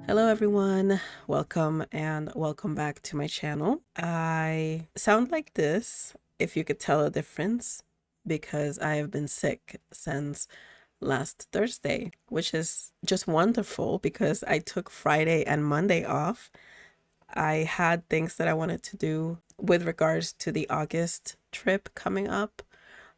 Hello everyone, welcome back to my channel. I sound like this, if you could tell a difference, because I have been sick since last Thursday, which is just wonderful because I took Friday and Monday off. I had things that I wanted to do with regards to the August trip coming up.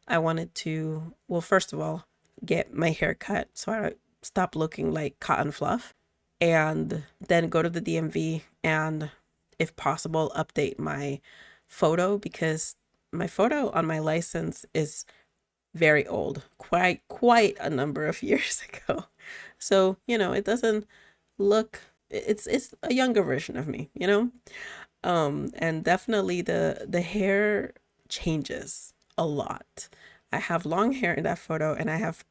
I wanted to, well, first of all, get my hair cut so I stop looking like cotton fluff, and then go to the DMV and, if possible, update my photo because my photo on my license is very old, quite a number of years ago. So, it doesn't look, it's a younger version of me, and definitely the hair changes a lot. I have long hair in that photo and I have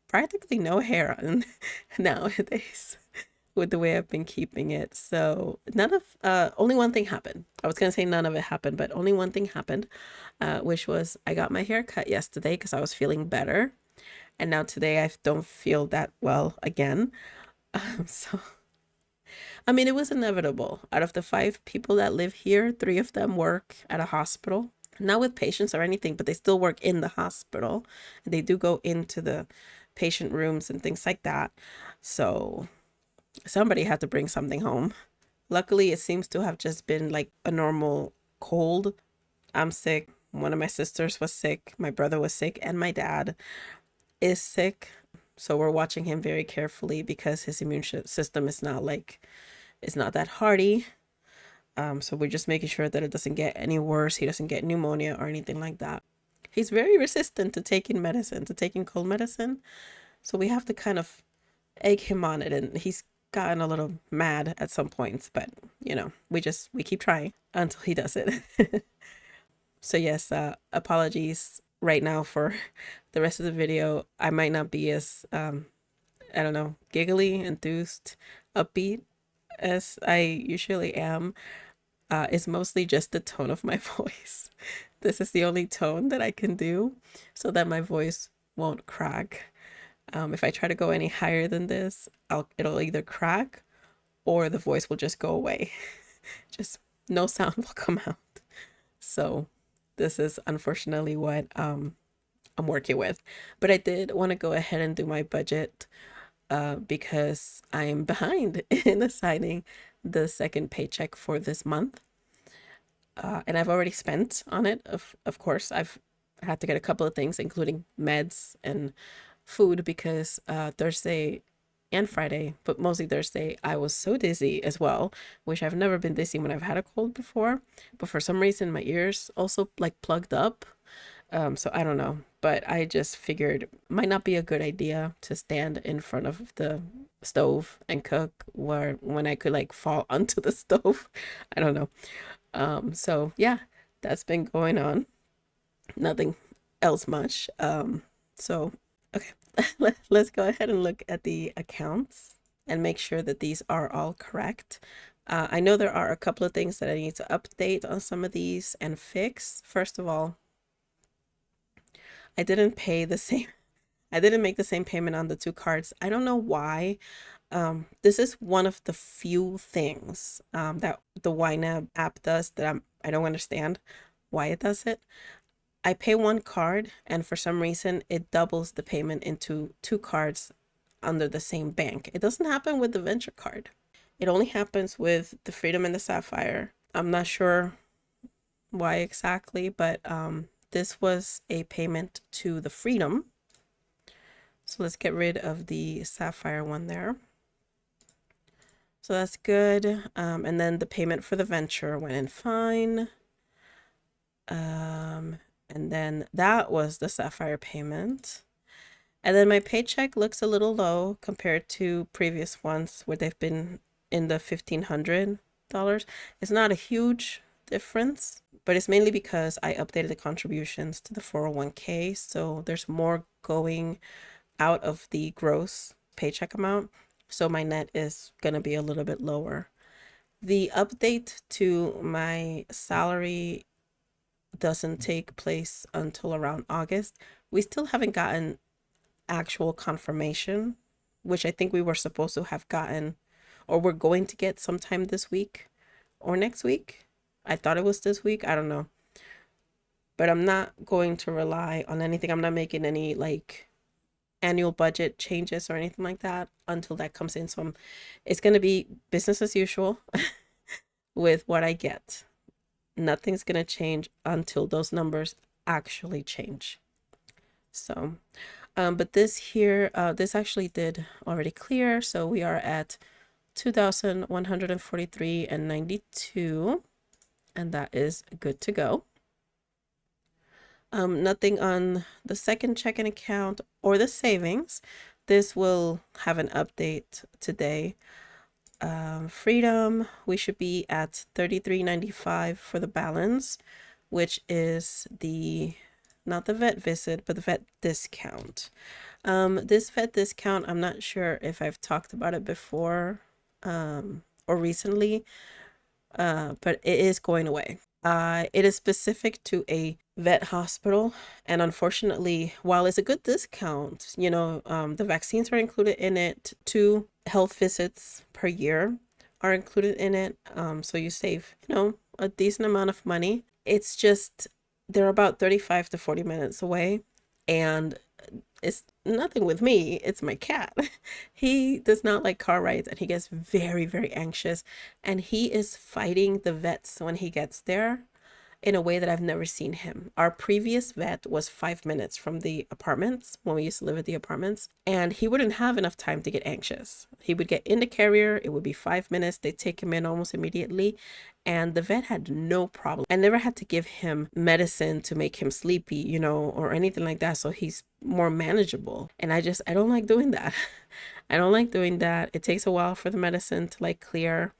practically no hair on nowadays with the way I've been keeping it. So only one thing happened. I was gonna say none of it happened, but only one thing happened, which was I got my hair cut yesterday because I was feeling better, and now today I don't feel that well again. So I mean, it was inevitable. Out of the 5 people that live here, 3 of them work at a hospital, not with patients or anything, but they still work in the hospital. And they do go into the patient rooms and things like that. So somebody had to bring something home. Luckily, it seems to have just been like a normal cold. I'm sick. One of my sisters was sick. My brother was sick. And my dad is sick. So we're watching him very carefully because his immune system is not that hardy. So we're just making sure that it doesn't get any worse. He doesn't get pneumonia or anything like that. He's very resistant to taking medicine, to taking cold medicine. So we have to kind of egg him on it. And he's gotten a little mad at some points, but we keep trying until he does it. So yes, apologies right now for the rest of the video. I might not be as, I don't know, giggly, enthused, upbeat as I usually am. It's mostly just the tone of my voice. This is the only tone that I can do so that my voice won't crack. If I try to go any higher than this, it'll either crack or the voice will just go away. Just no sound will come out. So this is unfortunately what I'm working with. But I did want to go ahead and do my budget because I am behind in assigning the second paycheck for this month. And I've already spent on it. Of course, I've had to get a couple of things, including meds and food, because Thursday and Friday, but mostly Thursday, I was so dizzy as well, which I've never been dizzy when I've had a cold before. But for some reason, my ears also like plugged up. So I don't know, but I just figured might not be a good idea to stand in front of the stove and cook when I could like fall onto the stove. I don't know. So yeah, that's been going on. Nothing else much. So okay, let's go ahead and look at the accounts and make sure that these are all correct. I know there are a couple of things that I need to update on some of these and fix. First of all, I didn't pay the same, I didn't make the same payment on the 2 cards. I don't know why. This is one of the few things that the YNAB app does that I don't understand why it does it. I pay 1 card and for some reason it doubles the payment into 2 cards under the same bank. It doesn't happen with the Venture card. It only happens with the Freedom and the Sapphire. I'm not sure why exactly, but this was a payment to the Freedom. So let's get rid of the Sapphire one there. So that's good. And then the payment for the Venture went in fine. And then that was the Sapphire payment. And then my paycheck looks a little low compared to previous ones where they've been in the $1,500. It's not a huge difference, but it's mainly because I updated the contributions to the 401k. So there's more going out of the gross paycheck amount. So my net is going to be a little bit lower. The update to my salary doesn't take place until around August. We still haven't gotten actual confirmation, which I think we were supposed to have gotten, or we're going to get sometime this week or next week. I thought it was this week. I don't know. But I'm not going to rely on anything. I'm not making any like annual budget changes or anything like that until that comes in. So it's going to be business as usual with what I get. Nothing's going to change until those numbers actually change. So, but this here, this actually did already clear. So we are at 2,143 and 92, and that is good to go. Nothing on the second checking account or the savings. This will have an update today. Freedom, we should be at 33.95 for the balance, which is the not the vet visit, but the vet discount. This vet discount, I'm not sure if I've talked about it before or recently, but it is going away. It is specific to a vet hospital, and unfortunately, while it's a good discount, you know, the vaccines are included in it. 2 health visits per year are included in it, so you save, you know, a decent amount of money. It's just they're about 35 to 40 minutes away, and it's nothing with me, it's my cat. He does not like car rides, and he gets very, very anxious, and he is fighting the vets when he gets there in a way that I've never seen him. Our previous vet was 5 minutes from the apartments when we used to live at the apartments, and he wouldn't have enough time to get anxious. He would get in the carrier, it would be 5 minutes, they'd take him in almost immediately, and the vet had no problem. I never had to give him medicine to make him sleepy, you know, or anything like that, so he's more manageable. And I don't like doing that. I don't like doing that. It takes a while for the medicine to like clear.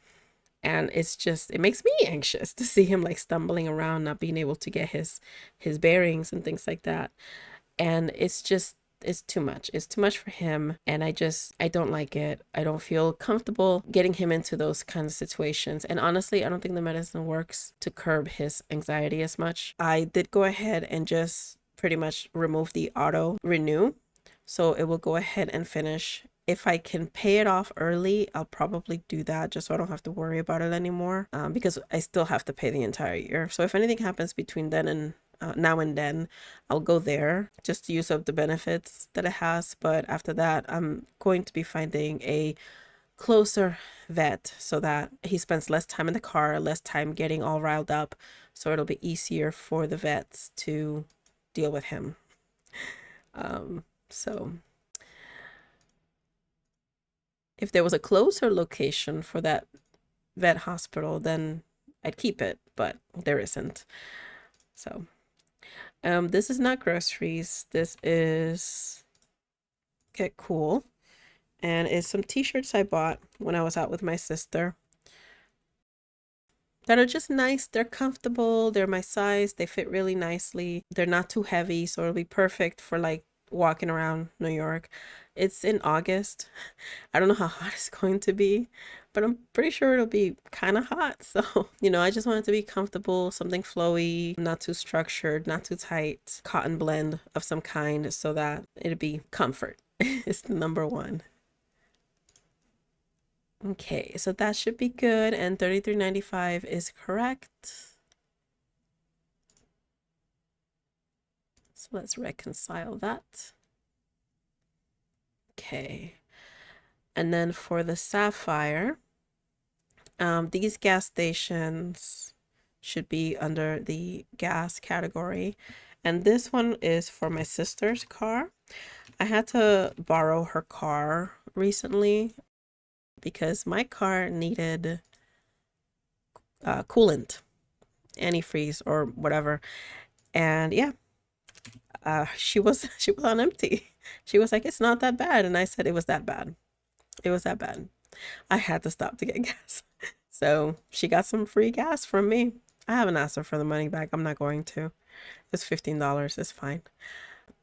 And it's just, it makes me anxious to see him like stumbling around, not being able to get his bearings and things like that. And it's just, it's too much. It's too much for him. And I don't like it. I don't feel comfortable getting him into those kinds of situations. And honestly, I don't think the medicine works to curb his anxiety as much. I did go ahead and just pretty much remove the auto renew. So it will go ahead and finish. If I can pay it off early, I'll probably do that just so I don't have to worry about it anymore, because I still have to pay the entire year. So if anything happens between then and now and then, I'll go there just to use up the benefits that it has. But after that, I'm going to be finding a closer vet so that he spends less time in the car, less time getting all riled up. So it'll be easier for the vets to deal with him. So if there was a closer location for that vet hospital, then I'd keep it, but there isn't. So, this is not groceries. This is Get Cool, and it's some t-shirts I bought when I was out with my sister that are just nice. They're comfortable. They're my size. They fit really nicely. They're not too heavy, so it'll be perfect for like walking around New York. It's in August. I don't know how hot it's going to be, but I'm pretty sure it'll be kind of hot. So, you know, I just want it to be comfortable, something flowy, not too structured, not too tight, cotton blend of some kind so that it'll be comfort. It's the number one. Okay, so that should be good, and $33.95 is correct. So let's reconcile that. Okay. And then for the Sapphire, these gas stations should be under the gas category. And this one is for my sister's car. I had to borrow her car recently because my car needed coolant, antifreeze or whatever. And yeah, she was on empty. She was like, it's not that bad. And I said, it was that bad. It was that bad. I had to stop to get gas. So she got some free gas from me. I haven't asked her for the money back. I'm not going to. It's $15. It's fine.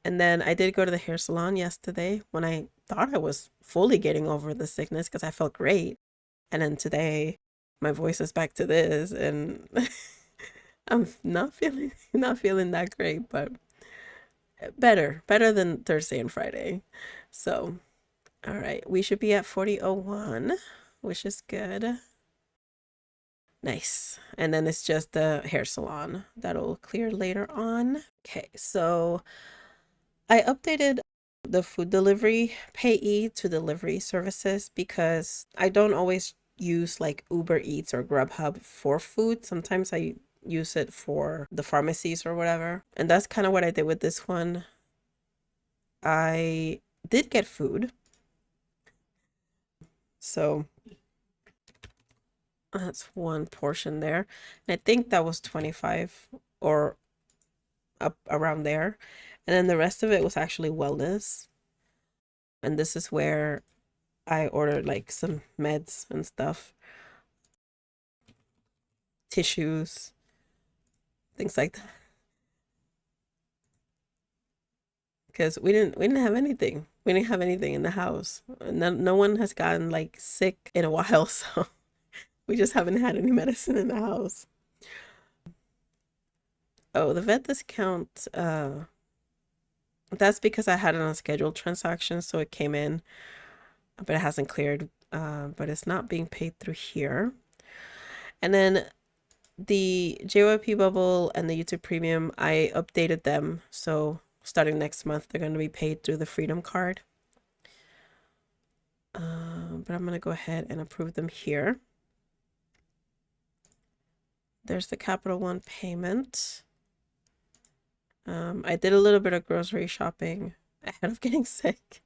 And then I did go to the hair salon yesterday when I thought I was fully getting over the sickness because I felt great. And then today my voice is back to this and I'm not feeling that great, but better than Thursday and Friday. So, all right, we should be at 40.01, which is good. Nice. And then it's just the hair salon that'll clear later on. Okay, so I updated the food delivery payee to delivery services because I don't always use like Uber Eats or Grubhub for food. Sometimes I use it for the pharmacies or whatever. And that's kind of what I did with this one. I did get food. So that's one portion there. And I think that was 25 or up around there. And then the rest of it was actually wellness. And this is where I ordered like some meds and stuff, tissues, things like that. Because we didn't have anything. We didn't have anything in the house. No one has gotten like sick in a while, so we just haven't had any medicine in the house. Oh, the vet discount, that's because I had an unscheduled transaction, so it came in, but it hasn't cleared, but it's not being paid through here. And then the JYP Bubble and the YouTube Premium, I updated them, so starting next month, they're going to be paid through the Freedom Card. But I'm going to go ahead and approve them here. There's the Capital One payment. I did a little bit of grocery shopping ahead of getting sick.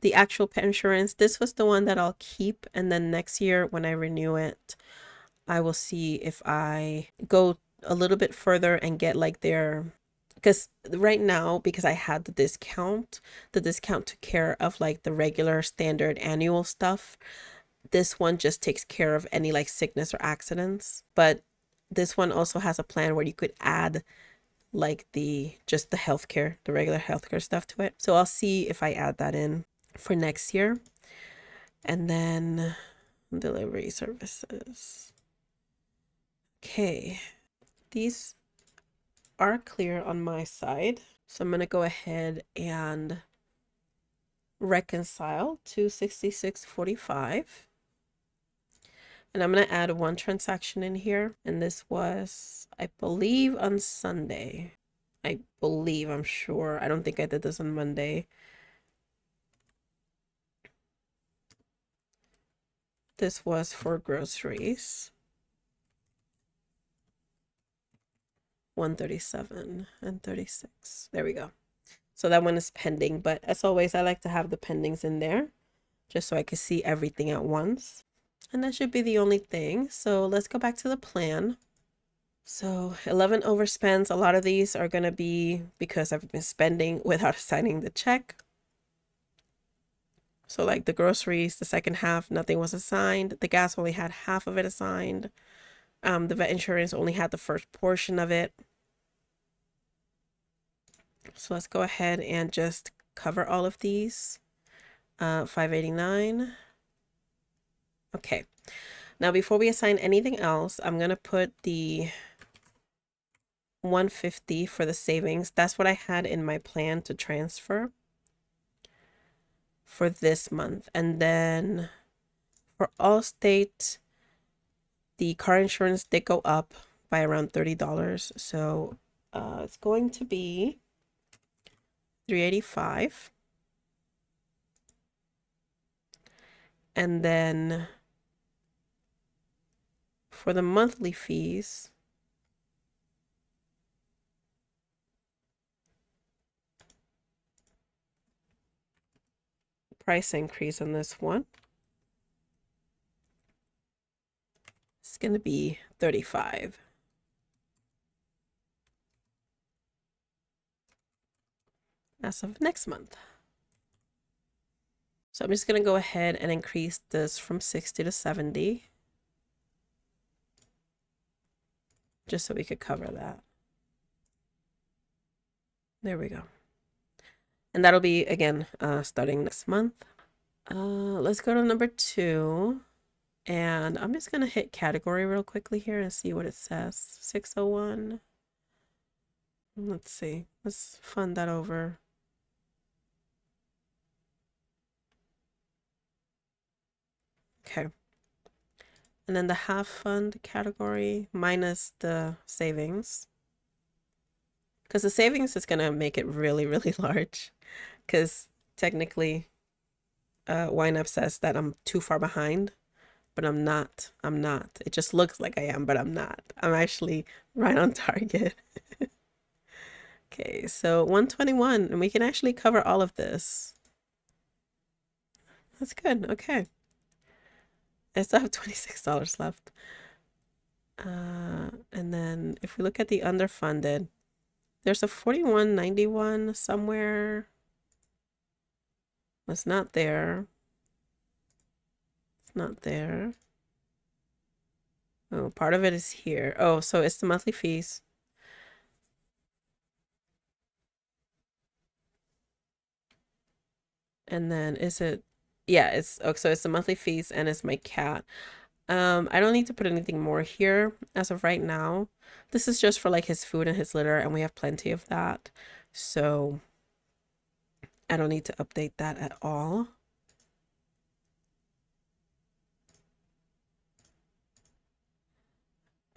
The actual pet insurance, this was the one that I'll keep, and then next year when I renew it, I will see if I go a little bit further and get like their, because right now, because I had the discount took care of like the regular standard annual stuff. This one just takes care of any like sickness or accidents, but this one also has a plan where you could add like just the healthcare, the regular healthcare stuff to it. So I'll see if I add that in for next year. And then delivery services. Okay, these are clear on my side. So I'm going to go ahead and reconcile to 66.45. And I'm going to add one transaction in here. And this was, I believe, on Sunday. I'm sure. I don't think I did this on Monday. This was for groceries. 137 and 36. There we go. So that one is pending, but as always, I like to have the pendings in there just so I can see everything at once. And that should be the only thing. So let's go back to the plan. So 11 overspends. A lot of these are going to be because I've been spending without assigning the check. So like the groceries, the second half, nothing was assigned. The gas only had half of it assigned. The vet insurance only had the first portion of it. So let's go ahead and just cover all of these. 589. Okay. Now before we assign anything else, I'm going to put the 150 for the savings. That's what I had in my plan to transfer for this month. And then for Allstate, the car insurance did go up by around $30. So it's going to be $385. And then for the monthly fees, price increase on this one, it's going to be $35. As of next month. So I'm just going to go ahead and increase this from 60 to 70. Just so we could cover that. There we go. And that'll be, again, starting next month. Let's go to number 2. And I'm just going to hit category real quickly here and see what it says. 601. Let's see. Let's fund that over. Okay. And then the half fund category minus the savings. Because the savings is going to make it really, really large. Because technically, YNAB says that I'm too far behind, but I'm not. I'm not. It just looks like I am, but I'm not. I'm actually right on target. Okay, so 121, and we can actually cover all of this. That's good. Okay. I still have $26 left. And then if we look at the underfunded, there's a 4191 somewhere. It's not there. It's not there. Oh, part of it is here. Oh, so it's the monthly fees. And then is it, yeah, it's, oh, so it's the monthly fees and it's my cat. I don't need to put anything more here as of right now. This is just for like his food and his litter, and we have plenty of that. So I don't need to update that at all.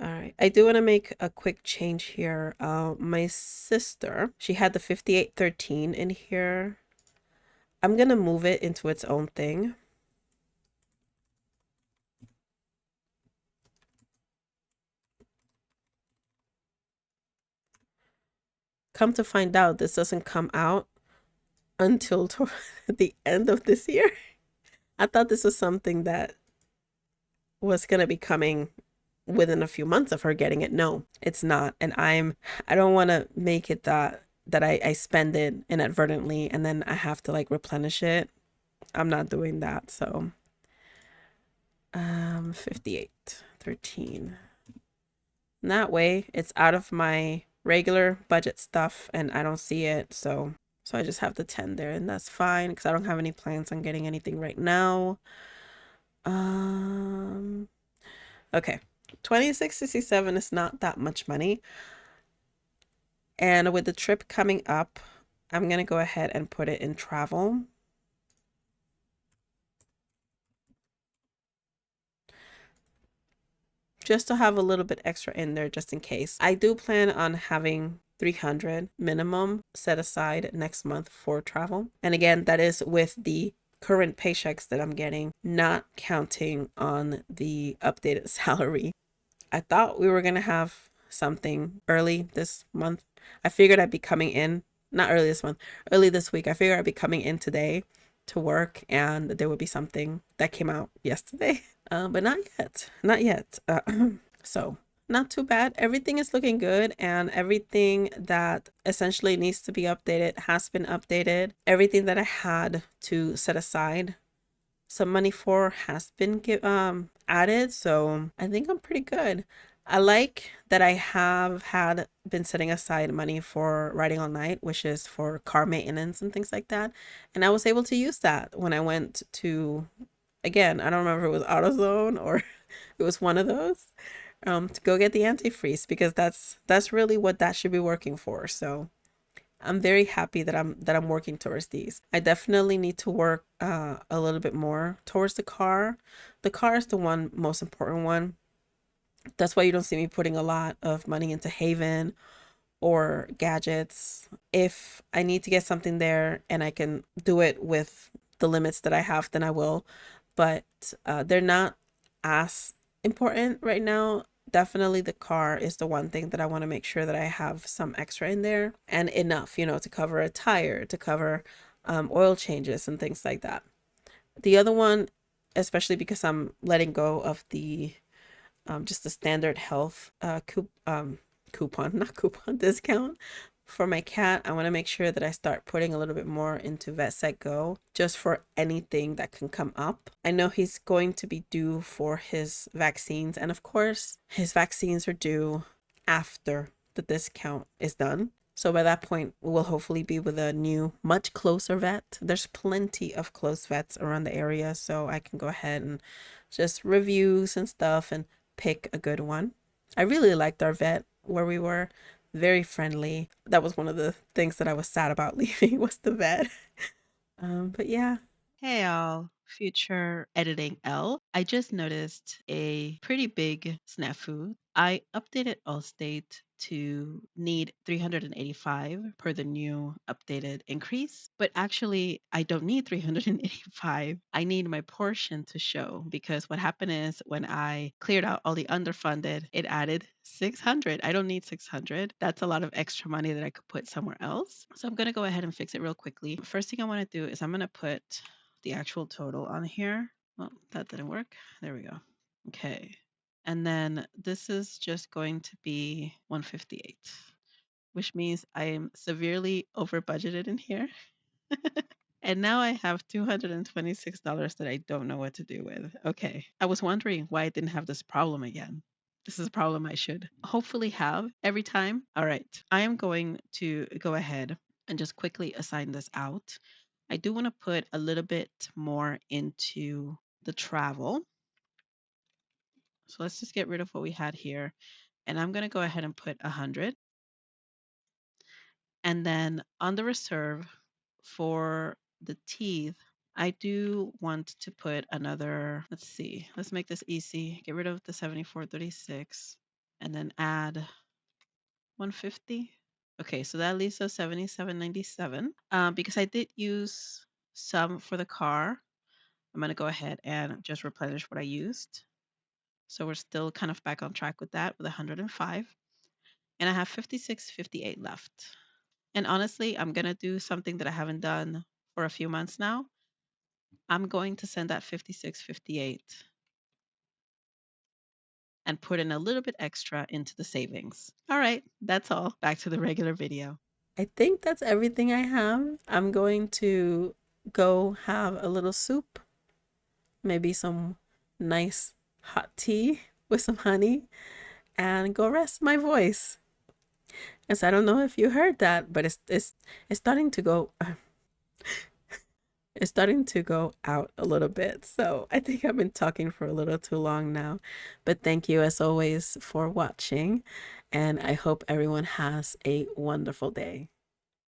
All right, I do want to make a quick change here. My sister, she had the 5813 in here. I'm gonna move it into its own thing. Come to find out, this doesn't come out until the end of this year. I thought this was something that was gonna be coming within a few months of her getting it. No, it's not. And I don't want to make it that I spend it inadvertently and then I have to like replenish it. I'm not doing that. So 5813. And that way it's out of my regular budget stuff and I don't see it. So I just have the 10 there, and that's fine because I don't have any plans on getting anything right now. Okay. 2667 is not that much money. And with the trip coming up, I'm going to go ahead and put it in travel. Just to have a little bit extra in there just in case. I do plan on having 300 minimum set aside next month for travel. And again, that is with the current paychecks that I'm getting, not counting on the updated salary. I thought we were going to have something early this month. I figured I'd be coming in, not early this month, early this week. I figured I'd be coming in today to work and there would be something that came out yesterday. But not yet, not yet. So not too bad. Everything is looking good, and everything that essentially needs to be updated has been updated. Everything that I had to set aside some money for has been added, so I think I'm pretty good. I like that I have had been setting aside money for riding all night, which is for car maintenance and things like that, and I was able to use that when I went to, again, I don't remember if it was AutoZone or it was one of those, to go get the antifreeze, because that's really what that should be working for. So I'm very happy that I'm working towards these. I definitely need to work a little bit more towards the car. The car is the one most important one. That's why you don't see me putting a lot of money into Haven or gadgets. If I need to get something there and I can do it with the limits that I have, then I will. But they're not as important right now. Definitely the car is the one thing that I want to make sure that I have some extra in there, and enough, to cover a tire, to cover oil changes and things like that. The other one, especially because I'm letting go of the just the standard health coupon, not coupon, discount for my cat, I want to make sure that I start putting a little bit more into Vet Set Go just for anything that can come up. I know he's going to be due for his vaccines, and of course his vaccines are due after the discount is done. So by that point, we'll hopefully be with a new, much closer vet. There's plenty of close vets around the area, so I can go ahead and just reviews and stuff and pick a good one. I really liked our vet where we were. Very friendly. That was one of the things that I was sad about leaving, was the vet. But yeah. Hey all. Future Editing L. I just noticed a pretty big snafu. I updated Allstate to need 385 per the new updated increase, but actually I don't need 385. I need my portion to show because what happened is when I cleared out all the underfunded, it added 600. I don't need 600. That's a lot of extra money that I could put somewhere else. So I'm going to go ahead and fix it real quickly. First thing I want to do is I'm going to put the actual total on here. Well, that didn't work. There we go. Okay. And then this is just going to be 158, which means I am severely over budgeted in here. And now I have $226 that I don't know what to do with. Okay. I was wondering why I didn't have this problem again. This is a problem I should hopefully have every time. All right. I am going to go ahead and just quickly assign this out. I do want to put a little bit more into the travel. So let's just get rid of what we had here. And I'm going to go ahead and put 100. And then on the reserve for the teeth, I do want to put another, let's see, let's make this easy. Get rid of the 74.36 and then add 150. Okay, so that leaves us 77.97. Because I did use some for the car, I'm going to go ahead and just replenish what I used. So we're still kind of back on track with that with 105. And I have 56.58 left. And honestly, I'm going to do something that I haven't done for a few months now. I'm going to send that 56.58 and put in a little bit extra into the savings. All right, that's all. Back to the regular video. I think that's everything I have. I'm going to go have a little soup, maybe some nice hot tea with some honey, and go rest my voice. As I don't know if you heard that, but it's starting to go it's starting to go out a little bit. So I think I've been talking for a little too long now. But thank you as always for watching, and I hope everyone has a wonderful day.